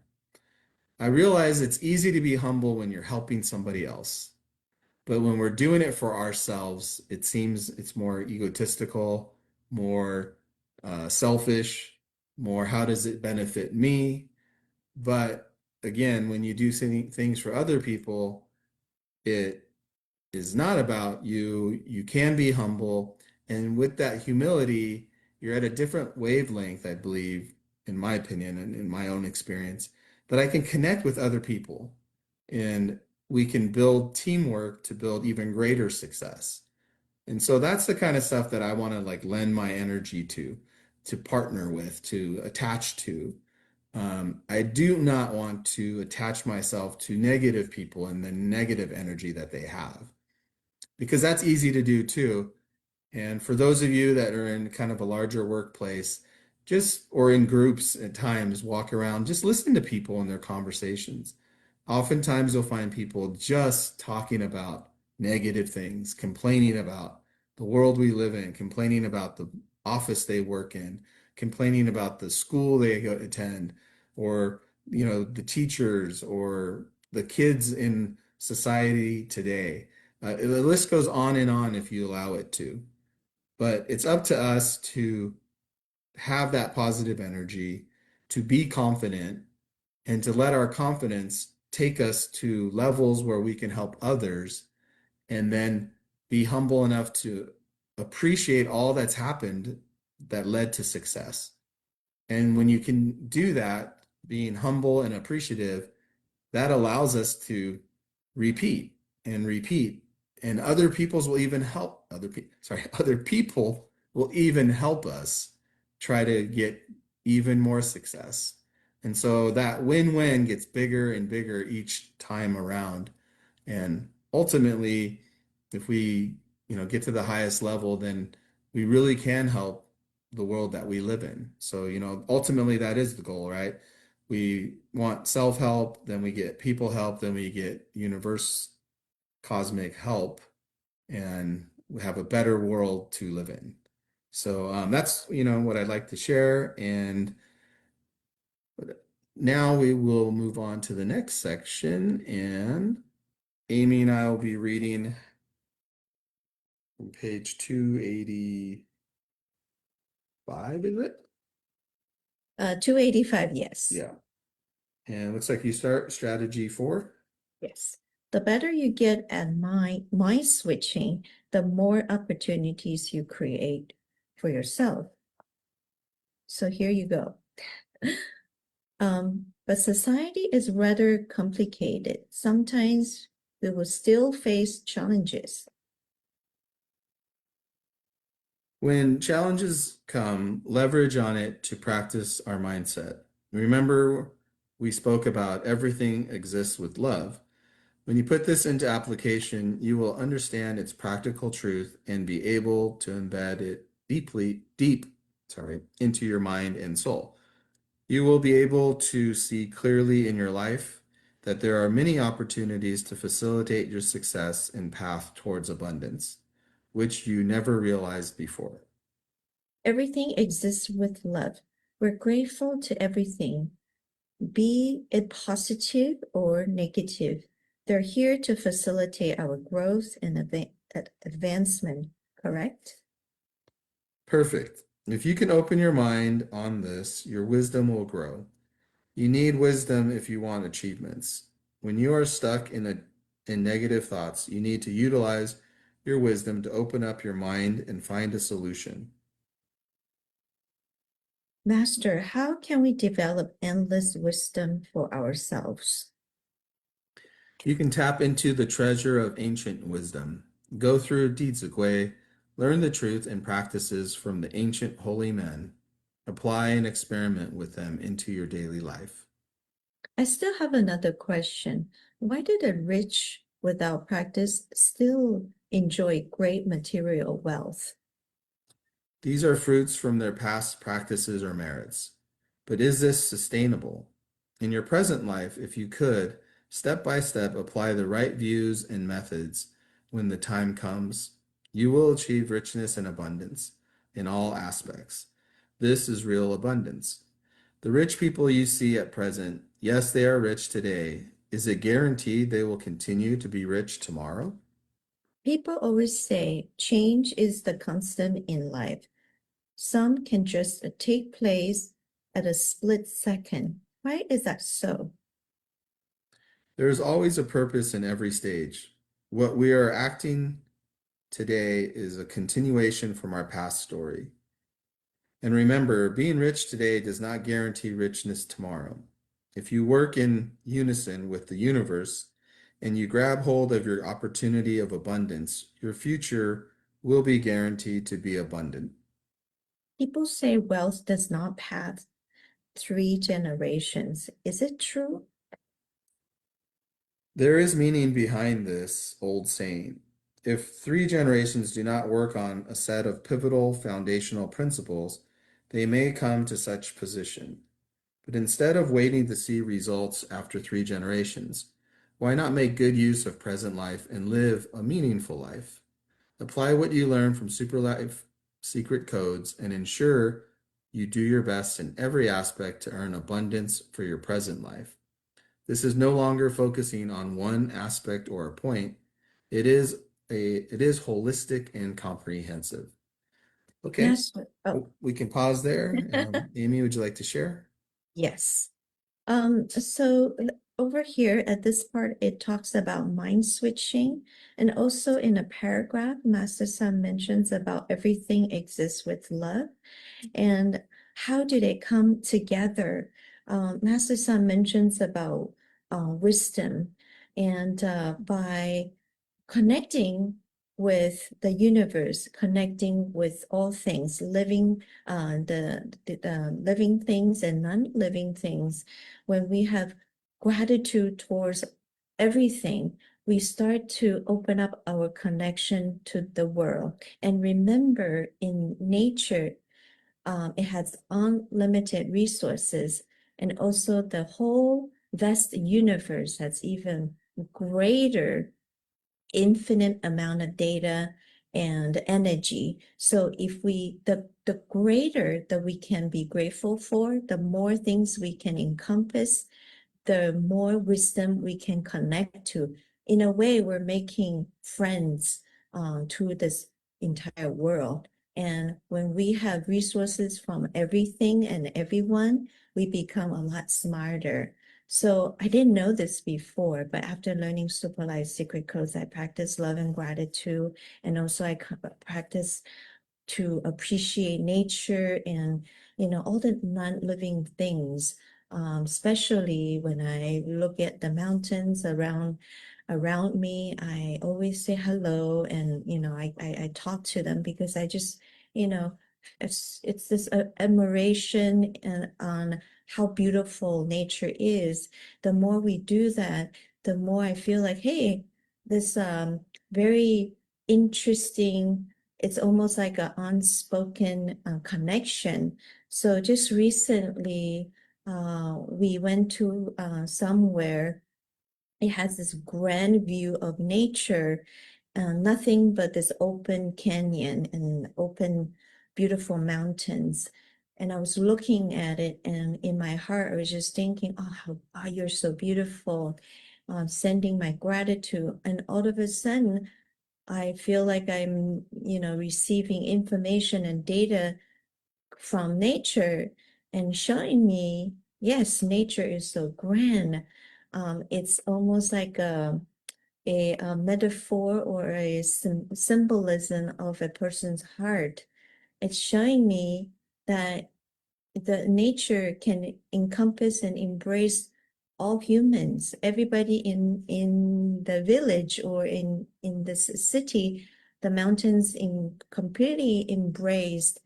I realize it's easy to be humble when you're helping somebody else, but when we're doing it for ourselves, it seems it's more egotistical, more selfish, more how does it benefit me? But again, when you do things for other people, it is not about you. You can be humble. And with that humility, you're at a different wavelength, I believe, in my opinion and in my own experience, that I can connect with other people. And we can build teamwork to build even greater success. And so that's the kind of stuff that I want to lend my energy to partner with, to attach to. I do not want to attach myself to negative people and the negative energy that they have, because that's easy to do too. And for those of you that are in kind of a larger workplace, or in groups at times, walk around, just listen to people and their conversations. Oftentimes you'll find people just talking about negative things, complaining about the world we live in, complaining about the office they work in, complaining about the school they attend, or the teachers or the kids in society today. The list goes on and on if you allow it to. But it's up to us to have that positive energy, to be confident, and to let our confidence take us to levels where we can help others, and then be humble enough to appreciate all that's happened that led to success. And when you can do that, being humble and appreciative, that allows us to repeat and repeat. And other people's will even help other people will even help us try to get even more success. And so that win-win gets bigger and bigger each time around. And ultimately, if we, get to the highest level, then we really can help the world that we live in. So, ultimately that is the goal, right? We want self-help, then we get people help, then we get universe cosmic help, and we have a better world to live in. So that's what I'd like to share. And now we will move on to the next section, and Amy and I will be reading from page 285, is it? 285, yes. Yeah. And it looks like you start strategy 4. Yes. The better you get at mind switching, the more opportunities you create for yourself. So here you go. But society is rather complicated. Sometimes we will still face challenges. When challenges come, leverage on it to practice our mindset. Remember, we spoke about everything exists with love. When you put this into application, you will understand its practical truth and be able to embed it into your mind and soul. You will be able to see clearly in your life that there are many opportunities to facilitate your success and path towards abundance, which you never realized before. Everything exists with love. We're grateful to everything, be it positive or negative. They're here to facilitate our growth and advancement, correct? Perfect. If you can open your mind on this, your wisdom will grow. You need wisdom if you want achievements. When you are stuck in negative thoughts, you need to utilize your wisdom to open up your mind and find a solution. Master, how can we develop endless wisdom for ourselves? You can tap into the treasure of ancient wisdom. Go through Dizugui, learn the truth and practices from the ancient holy men. Apply and experiment with them into your daily life. I still have another question. Why do the rich without practice still enjoy great material wealth? These are fruits from their past practices or merits. But is this sustainable? In your present life, if you could, step by step, apply the right views and methods when the time comes, you will achieve richness and abundance in all aspects. This is real abundance. The rich people you see at present, yes, they are rich today. Is it guaranteed they will continue to be rich tomorrow? People always say change is the constant in life. Some can just take place at a split second. Why is that so? There is always a purpose in every stage. What we are acting today is a continuation from our past story. And remember, being rich today does not guarantee richness tomorrow. If you work in unison with the universe and you grab hold of your opportunity of abundance, your future will be guaranteed to be abundant. People say wealth does not pass 3 generations. Is it true? There is meaning behind this old saying. If 3 generations do not work on a set of pivotal foundational principles, they may come to such position. But instead of waiting to see results after 3 generations, why not make good use of present life and live a meaningful life? Apply what you learn from Super Life Secret Codes and ensure you do your best in every aspect to earn abundance for your present life. This is no longer focusing on one aspect or a point. It is holistic and comprehensive. Okay, Master, we can pause there. Amy, would you like to share? yes. So over here at this part, it talks about mind switching. And also in a paragraph, Master Sun mentions about everything exists with love. And how do they come together? Master Sun mentions about wisdom and by connecting with the universe, connecting with all things, living, the living things and non-living things. When we have gratitude towards everything, we start to open up our connection to the world. And remember, in nature, it has unlimited resources, and also the whole vast universe has even greater infinite amount of data and energy. So if the greater that we can be grateful for, the more things we can encompass, the more wisdom we can connect to. In a way, we're making friends to this entire world. And when we have resources from everything and everyone, we become a lot smarter. So I didn't know this before, but after learning Super Life Secret Codes, I practice love and gratitude. And also I practice to appreciate nature and, all the non-living things. Especially when I look at the mountains around me, I always say hello, and I talk to them because I just, it's this admiration and on how beautiful nature is. The more we do that, the more I feel like, hey, this very interesting, it's almost like an unspoken connection. So just recently, we went to somewhere. It has this grand view of nature, nothing but this open canyon and open, beautiful mountains. And I was looking at it, and in my heart, I was just thinking, oh, you're so beautiful, sending my gratitude. And all of a sudden, I feel like I'm, receiving information and data from nature and showing me, yes, nature is so grand. It's almost like a metaphor or a symbolism of a person's heart. It's showing me that the nature can encompass and embrace all humans, everybody in the village or in this city, the mountains in completely embraced.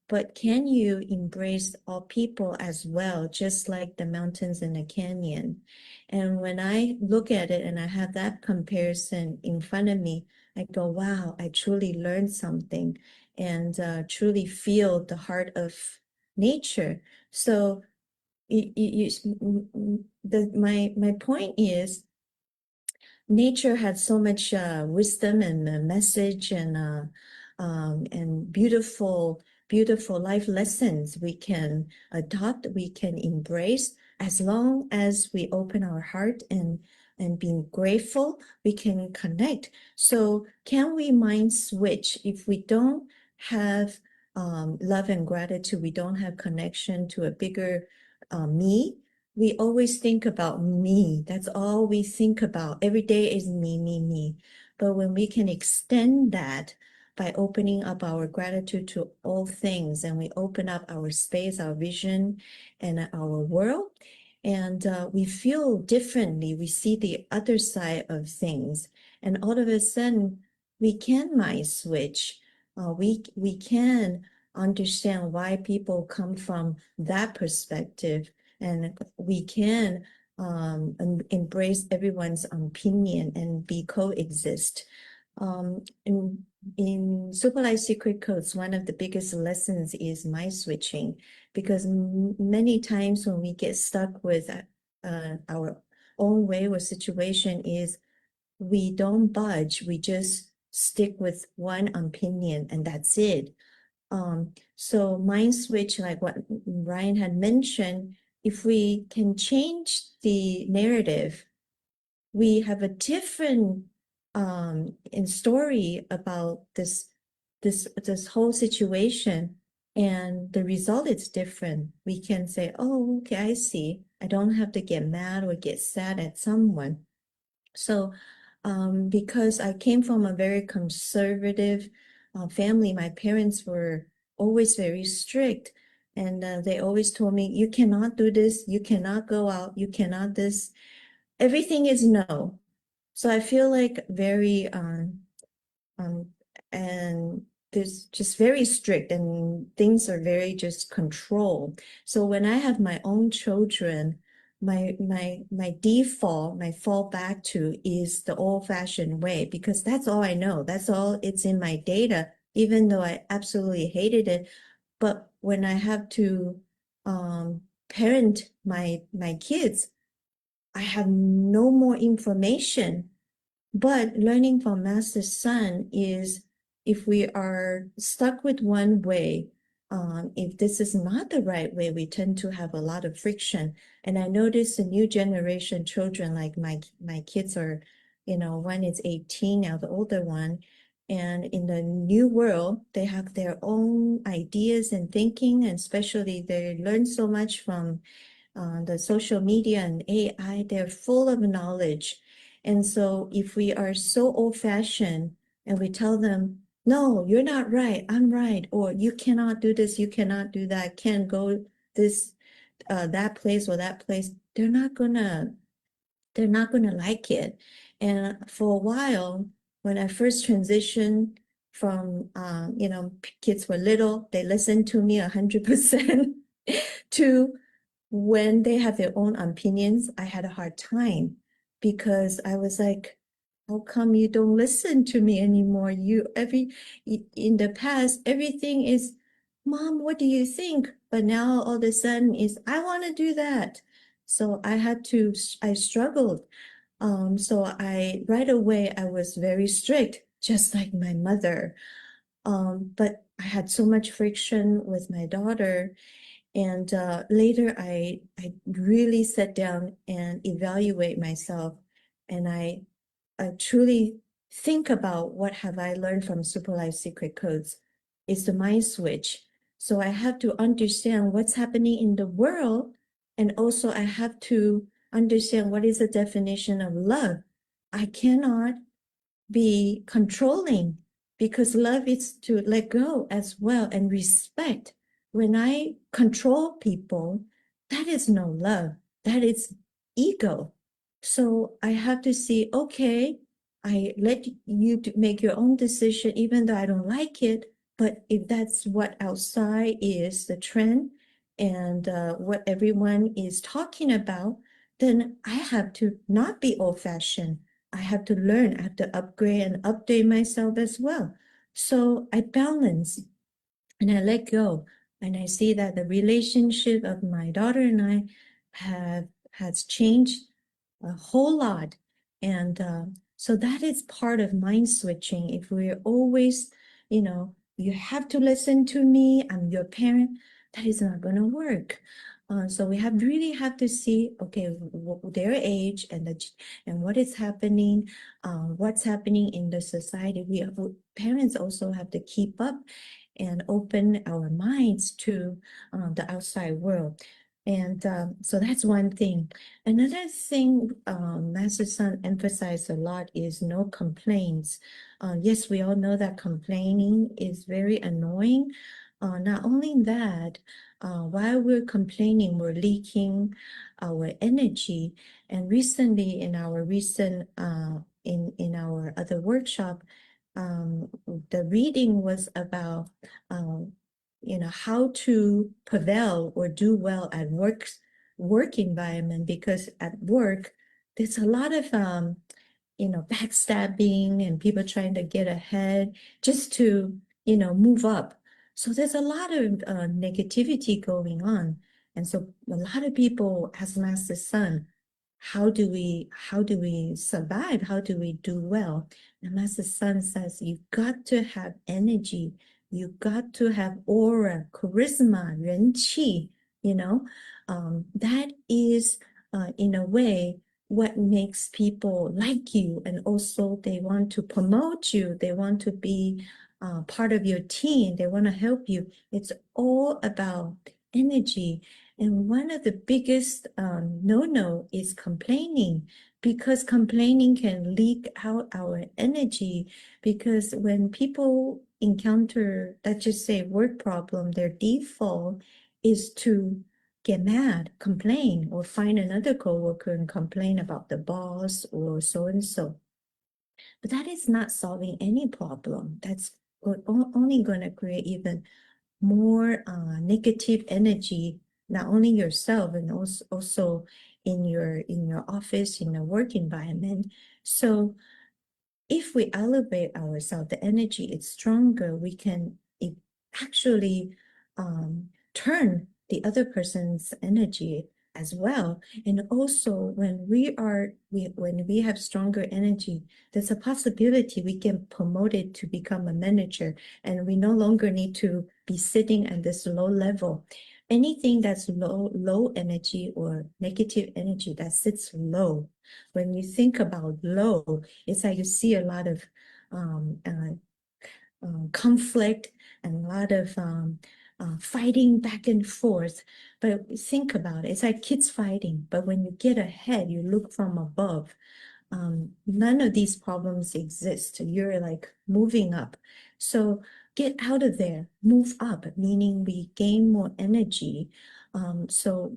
But can you embrace all people as well, just like the mountains in the canyon? And when I look at it and I have that comparison in front of me, I go, wow, I truly learned something and truly feel the heart of nature. So my point is, nature had so much wisdom and message and beautiful life lessons we can adopt, we can embrace, as long as we open our heart and being grateful, we can connect. So can we mind switch if we don't have love and gratitude, we don't have connection to a bigger me? We always think about me. That's all we think about. Every day is me, me, me. But when we can extend that by opening up our gratitude to all things, and we open up our space, our vision, and our world, and we feel differently, we see the other side of things, and all of a sudden we can mind switch. We can understand why people come from that perspective, and we can embrace everyone's opinion and be coexist. In Super Life Secret Codes, one of the biggest lessons is mind switching, because many times when we get stuck with our own way or situation, is we don't budge, we just stick with one opinion and that's it. So mind switch, like what Ryan had mentioned, if we can change the narrative, we have a different in story about this whole situation, and the result is different. We can say, oh, okay, I see. I don't have to get mad or get sad at someone. So because I came from a very conservative family, my parents were always very strict, and they always told me, you cannot do this, you cannot go out, you cannot this. Everything is no. So I feel like very and there's just very strict, and things are very just controlled. So when I have my own children, my default, my fallback to is the old-fashioned way because that's all I know. That's all it's in my data, even though I absolutely hated it. But when I have to parent my kids, I have no more information. But learning from Master Sun is if we are stuck with one way, if this is not the right way, we tend to have a lot of friction. And I notice the new generation children, like my kids are, one is 18 now, the older one. And in the new world, they have their own ideas and thinking, and especially they learn so much from the social media and AI, they're full of knowledge. And so if we are so old-fashioned and we tell them, no, you're not right, I'm right, or you cannot do this, you cannot do that, can't go this, that place or that place, they're not gonna like it. And for a while, when I first transitioned from, kids were little, they listened to me 100%, to when they have their own opinions, I had a hard time because I was like, how come you don't listen to me anymore? In the past, everything is, Mom, what do you think? But now all of a sudden is, I want to do that. So I struggled. So right away, I was very strict, just like my mother. But I had so much friction with my daughter. And later, I really sat down and evaluate myself, and I truly think about what have I learned from Super Life Secret Codes. It's the mind switch. So I have to understand what's happening in the world, and also I have to understand what is the definition of love. I cannot be controlling because love is to let go as well and respect. When I control people, that is no love, that is ego. So I have to see, okay, I let you make your own decision, even though I don't like it. But if that's what outside is the trend and what everyone is talking about, then I have to not be old-fashioned. I have to learn, I have to upgrade and update myself as well. So I balance and I let go. And I see that the relationship of my daughter and I has changed a whole lot. And so that is part of mind switching. If we're always, you have to listen to me, I'm your parent, that is not going to work. So we really have to see, okay, their age and what is happening, what's happening in the society. Parents also have to keep up and open our minds to the outside world. And so that's one thing. Another thing Master Sun emphasized a lot is no complaints. Yes, we all know that complaining is very annoying. Not only that, while we're complaining, we're leaking our energy. And recently, in our in our other workshop, the reading was about how to prevail or do well at work environment, because at work there's a lot of backstabbing and people trying to get ahead just to move up. So there's a lot of negativity going on, and so a lot of people ask Master Sun, how do we survive? How do we do well? And Master Sun says, you've got to have energy. You've got to have aura, charisma, 人气, that is, in a way, what makes people like you. And also they want to promote you. They want to be part of your team. They want to help you. It's all about energy. And one of the biggest no-no is complaining, because complaining can leak out our energy. Because when people encounter, let's just say, work problem, their default is to get mad, complain, or find another coworker and complain about the boss or so and so. But that is not solving any problem. That's only going to create even more negative energy, not only yourself and also in your office, in a work environment. So if we elevate ourselves, the energy is stronger, we can actually turn the other person's energy as well. And also when when we have stronger energy, there's a possibility we can promote it to become a manager, and we no longer need to be sitting at this low level. Anything that's low energy or negative energy that sits low, when you think about low, it's like you see a lot of conflict and a lot of fighting back and forth. But think about it, it's like kids fighting. But when you get ahead, you look from above. None of these problems exist. You're like moving up. So get out of there, move up, meaning we gain more energy. So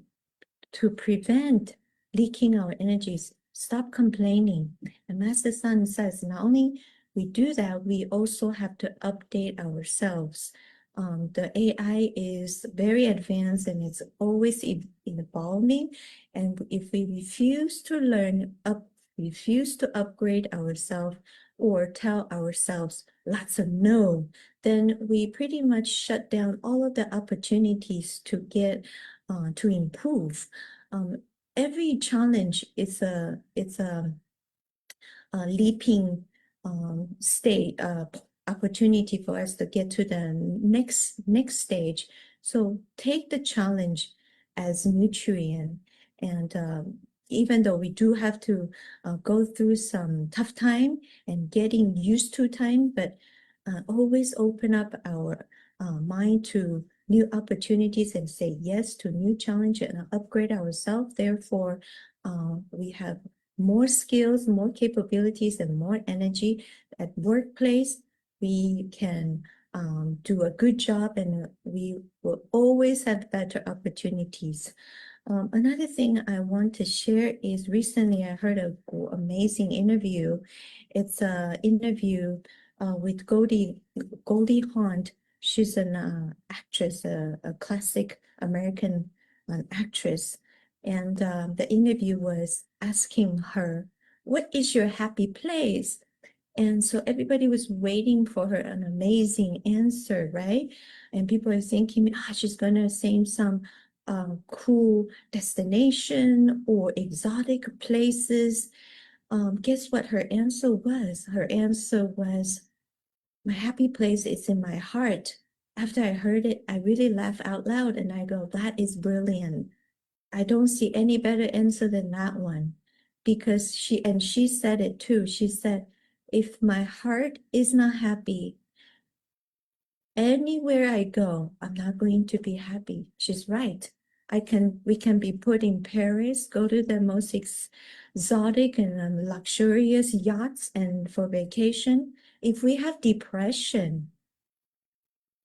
to prevent leaking our energies, stop complaining. And Master Sun says, not only we do that, we also have to update ourselves. The AI is very advanced and it's always evolving. And if we refuse to refuse to upgrade ourselves or tell ourselves lots of no, then we pretty much shut down all of the opportunities to get to improve. Every challenge is a leaping state opportunity for us to get to the next stage. So take the challenge as nutrient, and even though we do have to go through some tough time and getting used to time, but always open up our mind to new opportunities and say yes to new challenge and upgrade ourselves. Therefore, we have more skills, more capabilities, and more energy at workplace. We can do a good job, and we will always have better opportunities. Another thing I want to share is recently I heard an amazing interview. It's an interview with Goldie Hawn. She's an actress, a classic American actress. And the interview was asking her, what is your happy place? And so everybody was waiting for her an amazing answer, right? And people are thinking, she's gonna say some cool destination or exotic places. Guess what her answer was? Her answer was, my happy place is in my heart. After I heard it, I really laughed out loud and I go, that is brilliant. I don't see any better answer than that one. Because she said it too. She said, if my heart is not happy, anywhere I go, I'm not going to be happy. She's right. We can be put in Paris, go to the most exotic and luxurious yachts and for vacation. If we have depression,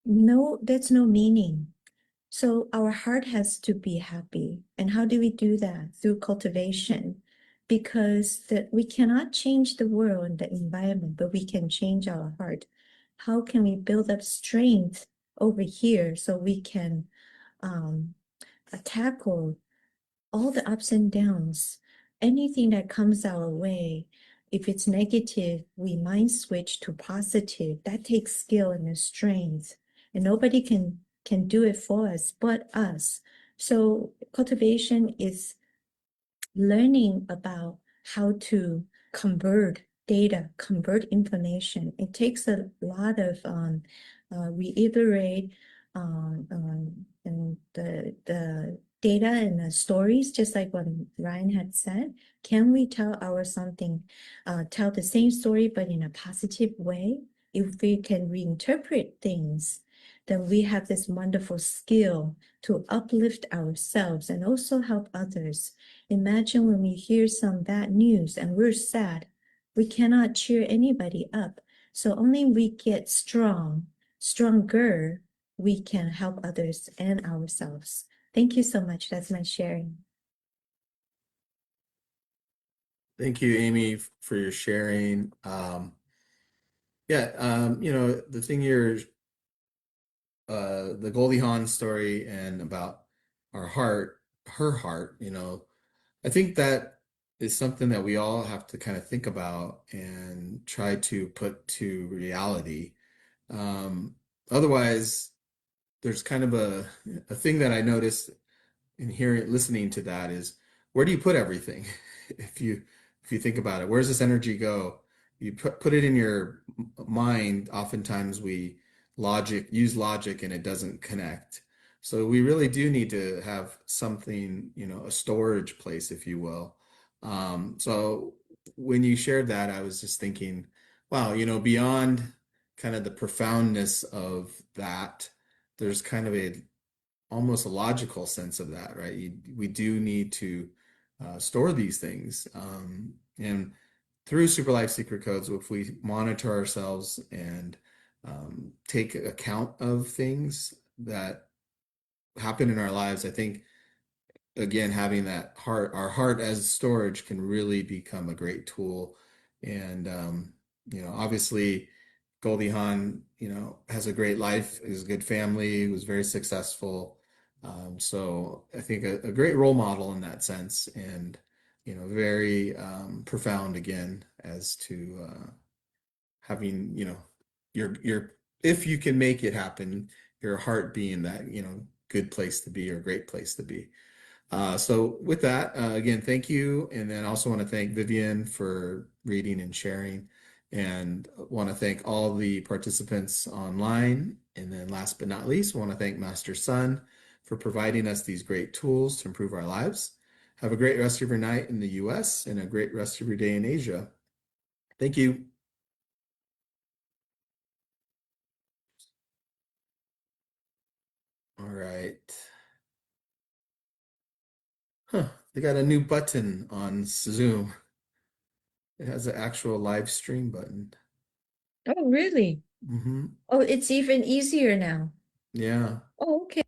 no, that's no meaning. So our heart has to be happy. And how do we do that? Through cultivation. Because we cannot change the world and the environment, but we can change our heart. How can we build up strength over here so we can tackle all the ups and downs, anything that comes our way? If it's negative, we mind switch to positive. That takes skill and strength, and nobody can do it for us but us. So cultivation is learning about how to convert data, convert information. It takes a lot of reiterate and the data and the stories, just like what Ryan had said. Can we tell tell the same story but in a positive way? If we can reinterpret things, then we have this wonderful skill to uplift ourselves and also help others. Imagine when we hear some bad news and we're sad, we cannot cheer anybody up. So only we get stronger, we can help others and ourselves. Thank you so much. That's my sharing. Thank you, Amy, for your sharing. The thing here, the Goldie Hawn story and about her heart, I think that is something that we all have to kind of think about and try to put to reality. Um, Otherwise, there's kind of a thing that I noticed in hearing listening to that is where do you put everything? If you think about it, where does this energy go? You put it in your mind. Oftentimes we use logic and it doesn't connect. So we really do need to have something, a storage place, if you will. So when you shared that, I was just thinking, wow, beyond kind of the profoundness of that, there's kind of a almost a logical sense of that, right? We do need to store these things. And through Super Life Secret Codes, if we monitor ourselves and take account of things that happen in our lives, I think, again, having that our heart as storage can really become a great tool. And, obviously, Goldie Hawn, has a great life, is a good family, was very successful. So I think a great role model in that sense, and very profound again as to having your if you can make it happen, your heart being that good place to be or great place to be. So with that, again, thank you. And then I also want to thank Vivian for reading and sharing. And want to thank all the participants online. And then last but not least, I want to thank Master Sun for providing us these great tools to improve our lives. Have a great rest of your night in the US and a great rest of your day in Asia. Thank you. All right. Huh, they got a new button on Zoom. It has an actual live stream button. Oh, really? Hmm. Oh, it's even easier now. Yeah. Oh, okay.